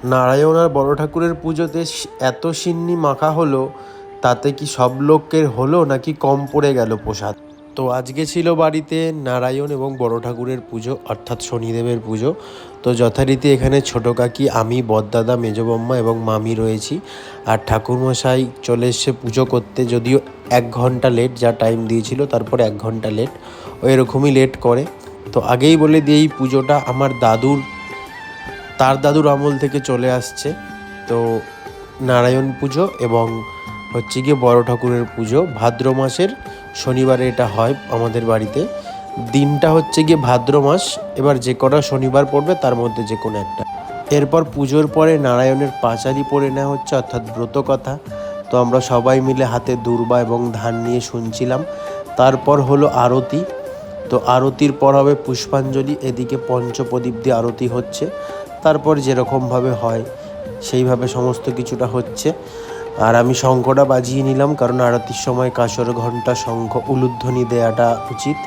নারায়ণ আর বড় ঠাকুরের পুজোতে এত সিন্নি মাখা হলো, তাতে কি সব লোকের হলো নাকি কম পড়ে গেল প্রসাদ? তো আজকে ছিল বাড়িতে নারায়ণ এবং বড় ঠাকুরের পুজো, অর্থাৎ শনিদেবের পুজো। তো যথারীতি এখানে ছোটো কাকি, আমি, বড়দাদা, মেজবম্মা এবং মামি রয়েছি। আর ঠাকুরমশাই চলে এসছে পুজো করতে, যদিও 1 ঘন্টা লেট, যা টাইম দিয়েছিল তারপরে 1 ঘন্টা লেট, ও এরকমই লেট করে। তো আগেই বলে দিই, এই পুজোটা আমার তার দাদুর আমল থেকে চলে আসছে। তো নারায়ণ পুজো এবং হচ্ছে গিয়ে বড় ঠাকুরের পুজো ভাদ্র মাসের শনিবারে এটা হয় আমাদের বাড়িতে। দিনটা হচ্ছে গিয়ে ভাদ্র মাস, এবার যে কটা শনিবার পড়বে তার মধ্যে যে কোনো একটা। এরপর পুজোর পরে নারায়ণের পাঁচালি পড়ে নেওয়া হচ্ছে, অর্থাৎ ব্রতকথা। তো আমরা সবাই মিলে হাতে দূর্বা এবং ধান নিয়ে শুনছিলাম। তারপর হলো আরতি। তো আরতির পর হবে পুষ্পাঞ্জলি, এদিকে পঞ্চপ্রদীপ দিয়ে আরতি হচ্ছে। তারপর যেরকমভাবে হয় সেইভাবে সমস্ত কিছুটা হচ্ছে। আর আমি শঙ্খটা বাজিয়ে নিলাম, কারণ আরতির সময় কাঁসর ঘণ্টা, শঙ্খ, উলুধ্বনি দেওয়াটা উচিত।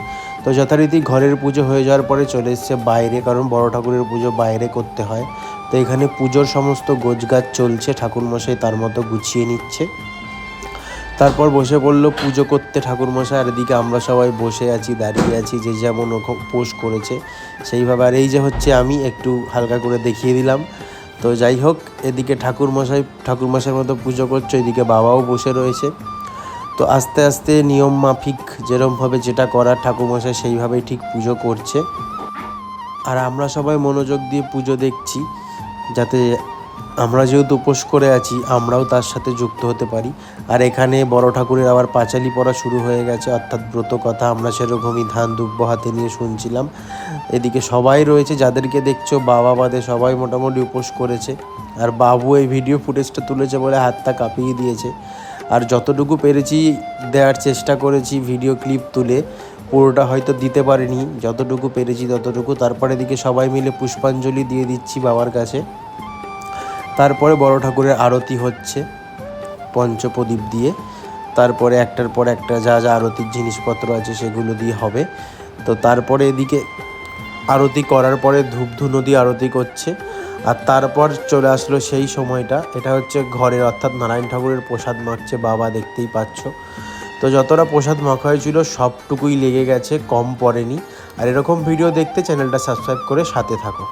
তো যথারীতি ঘরের পুজো হয়ে যাওয়ার পরে চলে এসছে বাইরে, কারণ বড় ঠাকুরের পুজো বাইরে করতে হয়। তো এখানে পুজোর সমস্ত গোছগাছ চলছে, ঠাকুরমশাই তার মতো গুছিয়ে নিচ্ছে। তারপর বসে পড়লো পুজো করতে ঠাকুরমশাই, আর এদিকে আমরা সবাই বসে আছি, দাঁড়িয়ে আছি, যে যেমন উপোস করেছে সেইভাবে। আর এই যে হচ্ছে আমি একটু হালকা করে দেখিয়ে দিলাম। তো যাই হোক, এদিকে ঠাকুরমশাইয়ের মতো পুজো করছে, এদিকে বাবাও বসে রয়েছে। তো আস্তে আস্তে নিয়ম মাফিক যেরমভাবে যেটা করার ঠাকুরমশাই সেইভাবেই ঠিক পুজো করছে। আর আমরা সবাই মনোযোগ দিয়ে পুজো দেখছি, যাতে আমরা যেহেতু উপোস করে আছি আমরাও তার সাথে যুক্ত হতে পারি। আর এখানে বড় ঠাকুরের আবার পাঁচালি পড়া শুরু হয়ে গেছে, অর্থাৎ ব্রত কথা। আমরা সেরকমই ধান দুব্য হাতে নিয়ে শুনছিলাম। এদিকে সবাই রয়েছে, যাদেরকে দেখছো বাবা বাদে সবাই মোটামুটি উপোস করেছে। আর বাবু এই ভিডিও ফুটেজটা তুলেছে বলে হাতটা কাঁপিয়ে দিয়েছে। আর যতটুকু পেরেছি দেওয়ার চেষ্টা করেছি ভিডিও ক্লিপ তুলে, পুরোটা হয়তো দিতে পারিনি, যতটুকু পেরেছি ততটুকু। তারপরে এদিকে সবাই মিলে পুষ্পাঞ্জলি দিয়ে দিচ্ছি বাবার কাছে। তারপরে বড় ঠাকুরের আরতি হচ্ছে পঞ্চপ্রদীপ দিয়ে। তারপরে একটার পর একটা যা যা আরতির জিনিসপত্র আছে সেগুলো দিয়ে হবে। তো তারপরে এদিকে আরতি করার পরে ধূপধুনো দিয়ে আরতি করছে। আর তারপর চলে আসলো সেই সময়টা, এটা হচ্ছে ঘরের, অর্থাৎ নারায়ণ ঠাকুরের প্রসাদ মাখছে বাবা, দেখতেই পাচ্ছ। তো যতটা প্রসাদ মাখা হয়েছিল সবটুকুই লেগে গেছে, কম পড়েনি। আর এরকম ভিডিও দেখতে চ্যানেলটা সাবস্ক্রাইব করে সাথে থাকো।